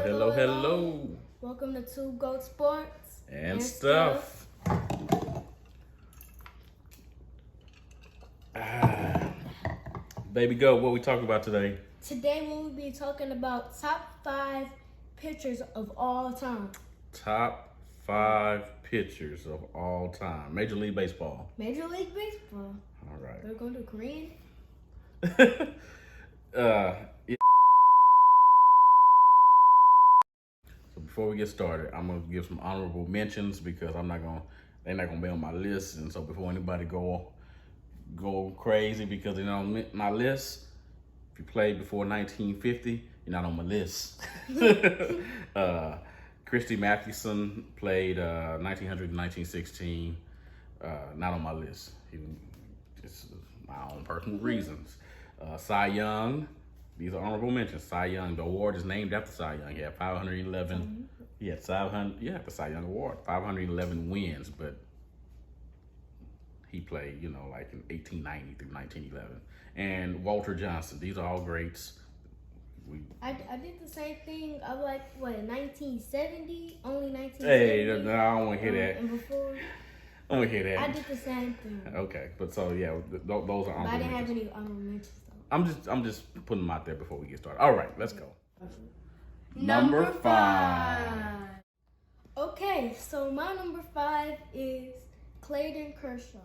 Hello. Welcome to Two Goat Sports and stuff. Baby Goat, what we talking about today? Today we will be talking about top 5 pitchers of all time. Top 5 pitchers of all time. Major League Baseball. Major League Baseball. All right. We're going to do Korean. Yeah. So before we get started, I'm gonna give some honorable mentions because they're not gonna be on my list. And so before anybody go crazy because they're not on my list, if you played before 1950, you're not on my list. Christy Mathewson played 1900 to 1916. Not on my list. Just my own personal reasons. Cy Young. These are honorable mentions. Cy Young. The award is named after Cy Young. He had 511. He had 500. Yeah, the Cy Young Award. 511 wins, but he played, like in 1890 through 1911. And Walter Johnson. These are all greats. I did the same thing. I like 1970, only 1970. Hey, no, I don't want to hear that. And before. I don't want to hear that. I did the same thing. Okay, but so yeah, those are honorable mentions. But I didn't have any honorable mentions though. I'm just putting them out there before we get started. All right, let's go. Number 5. Okay, so my number 5 is Clayton Kershaw.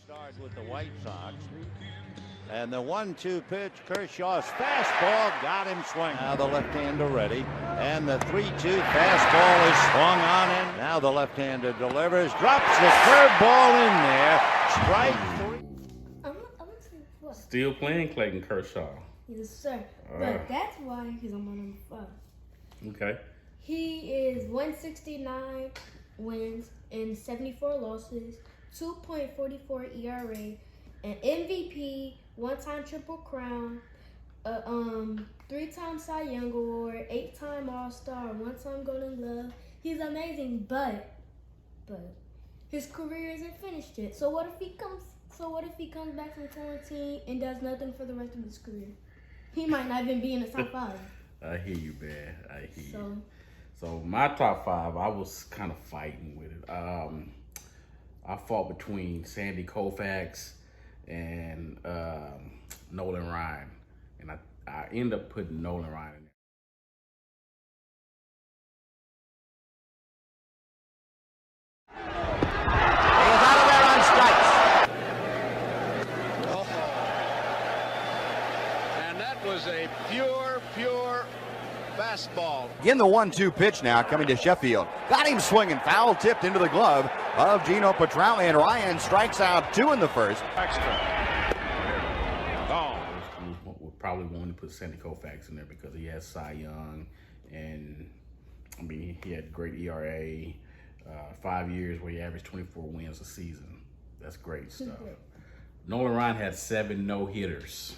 Start with the White Sox. And the 1-2 pitch, Kershaw's fastball got him swinging. Now the left-hander ready. And the 3-2 fastball is swung on in. Now the left-hander delivers, drops the curveball in there. Strike 3. Still playing Clayton Kershaw. Yes, sir. But that's why he's on my number 5. Okay. He is 169 wins and 74 losses, 2.44 ERA, an MVP, 1-time Triple Crown, 3-time Cy Young Award, 8-time All-Star, 1-time Golden Glove. He's amazing, but his career isn't finished yet. So what if he comes back from quarantine and does nothing for the rest of his career? He might not even be in the top 5. I hear you, man. I hear you. So my top 5, I was kind of fighting with it. I fought between Sandy Koufax and Nolan Ryan, and I ended up putting Nolan Ryan in there. He's out of there on strikes. And that was a pure fastball. Again, the 1-2 pitch now coming to Sheffield. Got him swinging, foul tipped into the glove of Gino Petralli, and Ryan strikes out 2 in the first. Extra. Gone. We're probably going to put Sandy Koufax in there because he has Cy Young, and he had great ERA, 5 years where he averaged 24 wins a season. That's great stuff. Nolan Ryan had 7 no-hitters.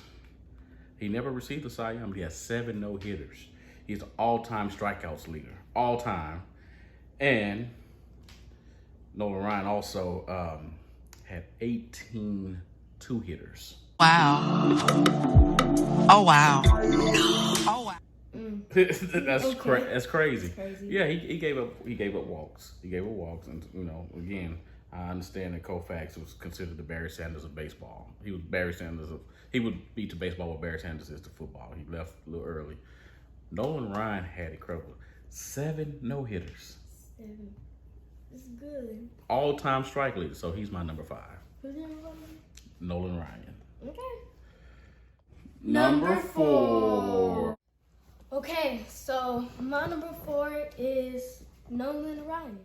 He never received a Cy Young, but he has 7 no-hitters. He's the all-time strikeouts leader, all-time. And Nolan Ryan also had 18 two-hitters. Wow. Oh, wow. Oh, wow. That's crazy. Crazy. Yeah, he gave up walks. He gave up walks, and again, I understand that Koufax was considered the Barry Sanders of baseball. He was Barry Sanders he would be to baseball what Barry Sanders is to football. He left a little early. Nolan Ryan had incredible 7 no-hitters. 7. It's good. All-time strike leader, so he's my number 5. Who's your number 5? Nolan Ryan. Okay. Number 4. Okay, so my number 4 is Nolan Ryan.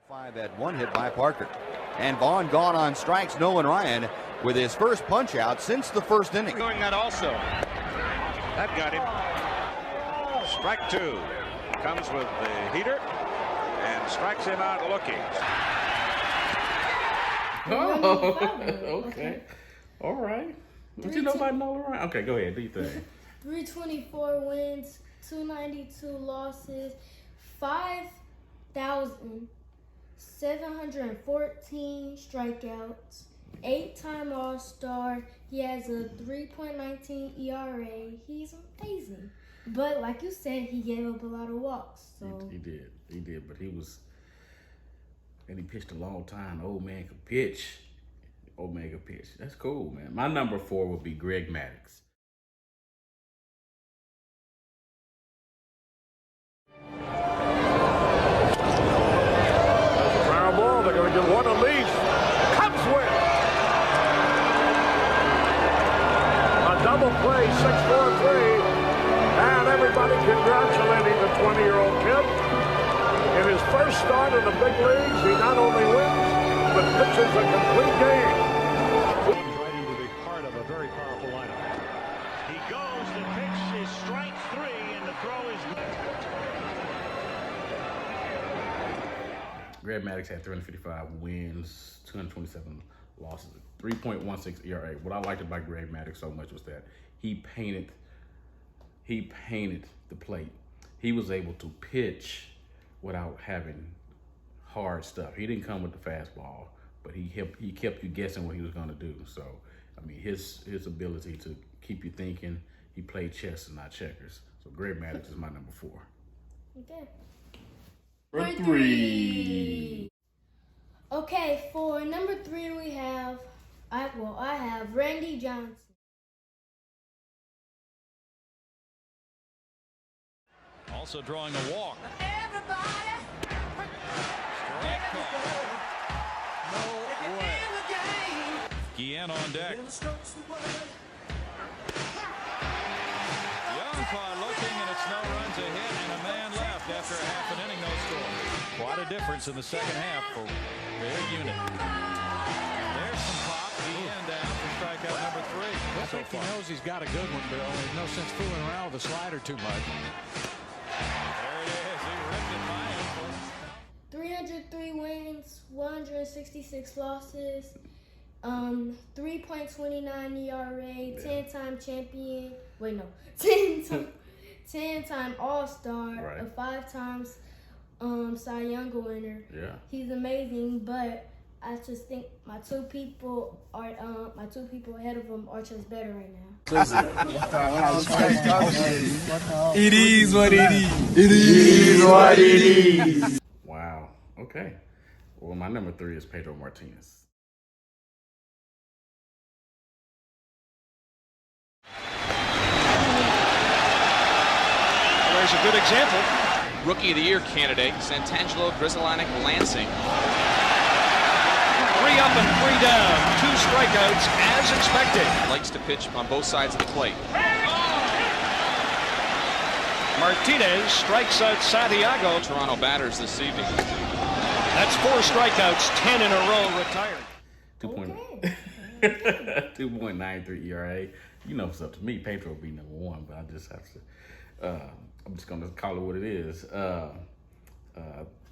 5 at 1 hit by Parker. And Vaughn gone on strikes. Nolan Ryan with his first punch out since the first inning. Doing that also. That got him. Strike 2. Comes with the heater and strikes him out looking. Oh, okay. All right. What you know about Nolan Ryan? Okay, go ahead. Do your thing. 324 wins, 292 losses, 5,714 strikeouts, 8-time All-Star. He has a 3.19 ERA. He's amazing. But like you said, he gave up a lot of walks. So He did, but he pitched a long time. Old man could pitch. That's cool, man. My number 4 would be Greg Maddux. Foul ball. They're going to get one at least. Cubs win. A double play, 6-4-3. And everybody congratulating the 20-year-old kid. In his first start in the big leagues, he not only wins, but pitches a complete game. Ready to be part of a very powerful lineup. He goes, the pitch is strike 3, and the throw is... Greg Maddux had 355 wins, 227 losses, 3.16 ERA. What I liked about Greg Maddux so much was that he painted the plate. He was able to pitch without having hard stuff. He didn't come with the fastball, but he kept you guessing what he was going to do. So, I mean, his ability to keep you thinking, he played chess and not checkers. So Greg Maddux is my number 4. okay. Number 3. Okay, for number 3 we have I have Randy Johnson. Also drawing a walk. No way. Guillen on deck. Youngpa looking, and it's no runs ahead and a man left after a half an inning, no score. Quite a difference in the second half for their unit. There's some pop. Guillen down for strikeout number 3. I think he knows he's got a good one, Bill. There's no sense fooling around with the slider too much. There it is. He ripped it by him. 303 wins, 166 losses, 3.29 ERA, 10-time champion. Wait, no, 10-time All-Star, Right. a 5 times Cy Young winner. Yeah. He's amazing, but I just think my two people ahead of him are just better right now. It is what it is. It is what it is. Wow. Okay. Well, my number 3 is Pedro Martinez. There's a good example. Rookie of the Year candidate, Santangelo Grizzlanic Lansing. 3 up and 3 down. 2 strikeouts as expected. Likes to pitch on both sides of the plate. Martinez strikes out Santiago. Toronto batters this evening. That's 4 strikeouts, 10 in a row, retired. 2.93 ERA. You know, it's up to me. Pedro will be number 1, but I just have to. I'm just gonna call it what it is.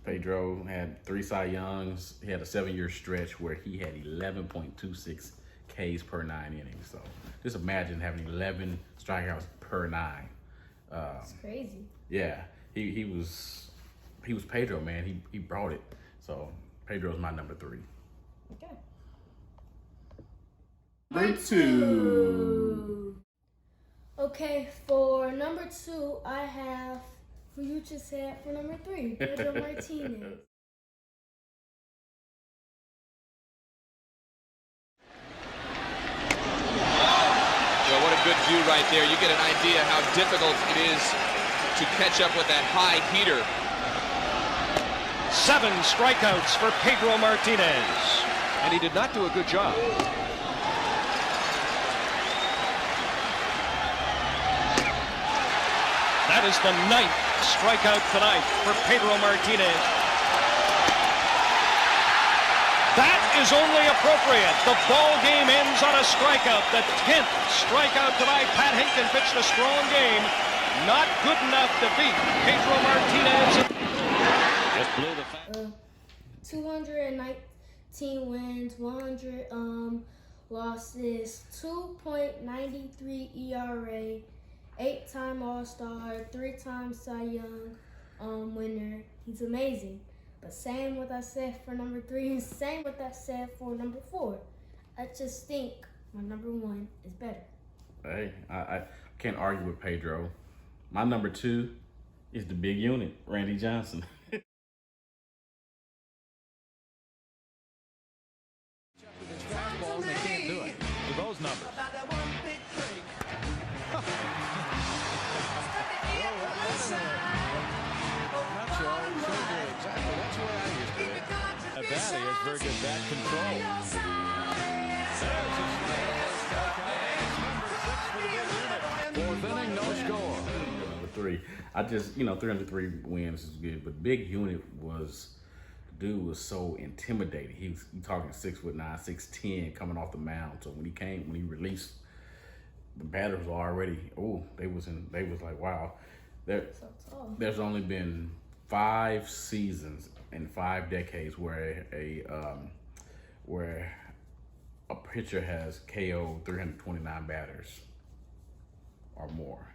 Pedro had 3 Cy Youngs. He had a 7-year stretch where he had 11.26 Ks per 9 innings. So just imagine having 11 strikeouts per 9. It's crazy. Yeah, he was Pedro, man. He brought it. So Pedro's my number 3. Okay. Number 2. Okay, for number 2, I have who you just said for number 3, Pedro Martinez. Well, what a good view right there. You get an idea how difficult it is to catch up with that high heater. 7 strikeouts for Pedro Martinez. And he did not do a good job. That is the 9th strikeout tonight for Pedro Martinez. That is only appropriate. The ball game ends on a strikeout. The 10th strikeout tonight. Pat Hinken pitched a strong game. Not good enough to beat Pedro Martinez. Just blew the 219 wins, 100 losses, 2.93 ERA, 8-time All-Star, 3-time Cy Young winner. He's amazing. But same what I said for number 3, and same what I said for number 4. I just think my number 1 is better. Hey, I can't argue with Pedro. My number 2 is the big unit, Randy Johnson. Fastball, and they can't do it with those numbers. At that, he has very good bat control. There's a fourth inning, no score. Number 3. I just, 303 wins is good, but big unit dude was so intimidating. He was talking 6'9", 6'10", coming off the mound. So when he released, the batters were already, they was like, wow. There's only been 5 seasons in 5 decades where a pitcher has KO'd 329 batters or more.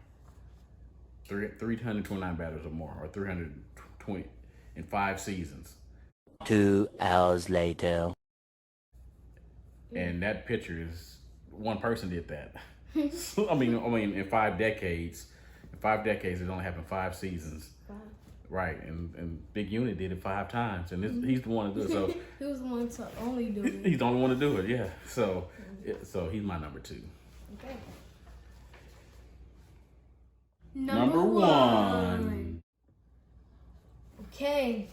329 batters or more, or 320 in 5 seasons. 2 hours later. And that pitcher one person did that. I mean, in 5 decades, it only happened 5 seasons. Wow. Right, and Big Unit did it 5 times, and he's the one to do it. So he was the one to only do it. He's the only one to do it, yeah. So he's my number 2. Okay. Number 1. Okay,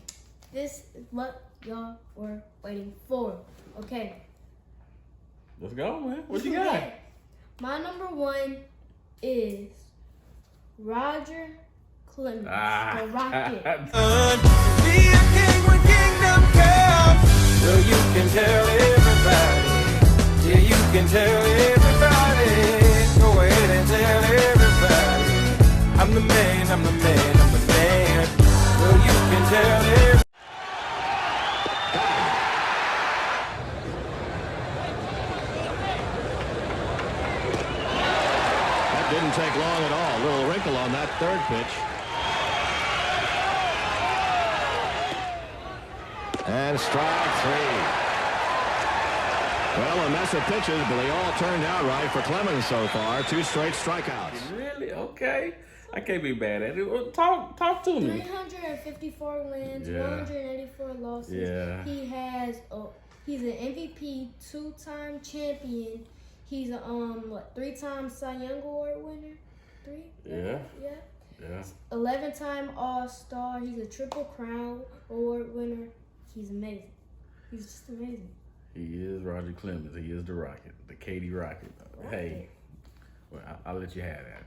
this is what y'all were waiting for. Okay. Let's go, man. What you got? Okay. My number 1 is Roger Clemens, the Rocket. Be a king when kingdom comes. So you can tell everybody. Yeah, you can tell everybody. Go ahead and tell everybody. I'm the man, I'm the man, I'm the man. So you can tell everybody. That didn't take long at all. A little wrinkle on that 3rd pitch. And strike 3. Well, a mess of pitches, but they all turned out right for Clemens so far. 2 straight strikeouts. Really? Okay. I can't be bad at it. Well, talk to me. 354 wins, Yeah. 184 losses. Yeah. He's an MVP, 2-time champion. He's a 3-time Cy Young Award winner. 3? Yeah. Yeah. Yeah. 11-time All-Star. He's a Triple Crown Award winner. He's amazing. He's just amazing. He is Roger Clemens. He is the Rocket, the Katy Rocket. Hey, well, I'll let you have that.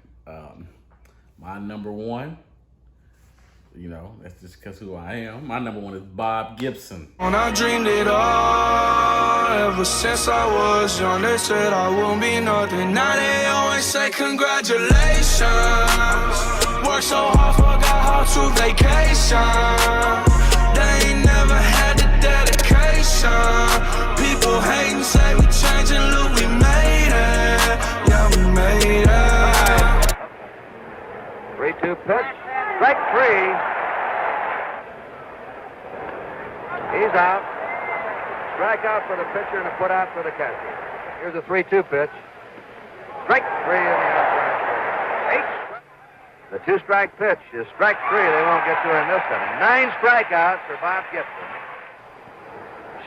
My number 1, that's just because who I am. My number 1 is Bob Gibson. When I dreamed it all, ever since I was young, they said I won't be nothing. Now they always say congratulations. Worked so hard, forgot how to vacation. They ain't never had the dedication. People hate and say we changing, look, we made it. Yeah, we made it. 3-2 pitch. Strike 3. He's out. Strike out for the pitcher and a put out for the catcher. Here's a 3-2 pitch. Strike 3 in the outside corner. 8. The 2-strike pitch is strike 3. They won't get to in this inning. 9 strikeouts for Bob Gibson.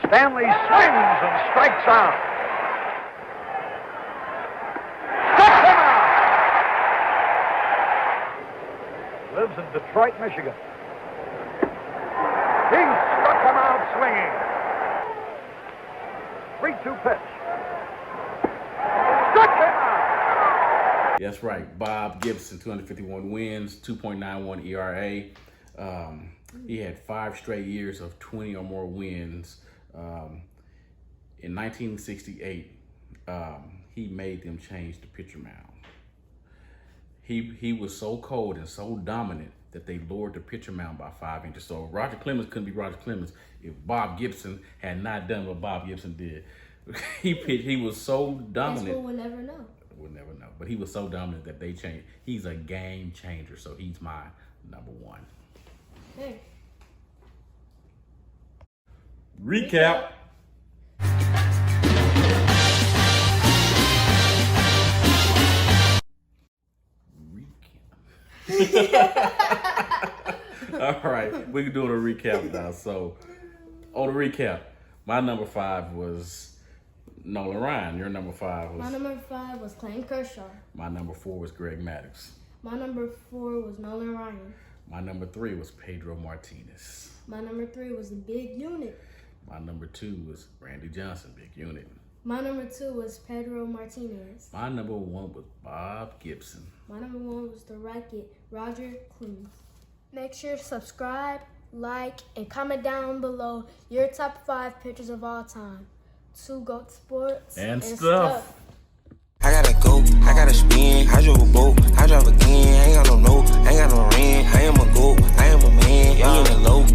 Stanley swings and strikes out. Struck him out. Lives in Detroit, Michigan. He struck him out swinging. 3-2 pitch. Struck him out. That's right, Bob Gibson, 251 wins, 2.91 ERA. He had 5 straight years of 20 or more wins. In 1968, he made them change the pitcher mound. He was so cold and so dominant that they lowered the pitcher mound by 5 inches. So Roger Clemens couldn't be Roger Clemens if Bob Gibson had not done what Bob Gibson did. He was so dominant. We'll never know. We'll never know. But he was so dominant that they changed. He's a game changer, so he's my number 1. Hey. Recap. All right, we can do a recap now. So, on the recap, my number 5 was Nolan Ryan. Your number 5 was? My number 5 was Clayton Kershaw. My number 4 was Greg Maddux. My number 4 was Nolan Ryan. My number 3 was Pedro Martinez. My number 3 was the Big Unit. My number 2 was Randy Johnson, Big Unit. My number 2 was Pedro Martinez. My number 1 was Bob Gibson. My number 1 was the Rocket, Roger Clemens. Make sure to subscribe, like, and comment down below your top 5 pitchers of all time. 2 GOAT Sports and stuff. I gotta go, I gotta spin, I drove a boat, I drive again, I ain't got no note, I ain't got no rent, I am a goat, I am a man, we in the low.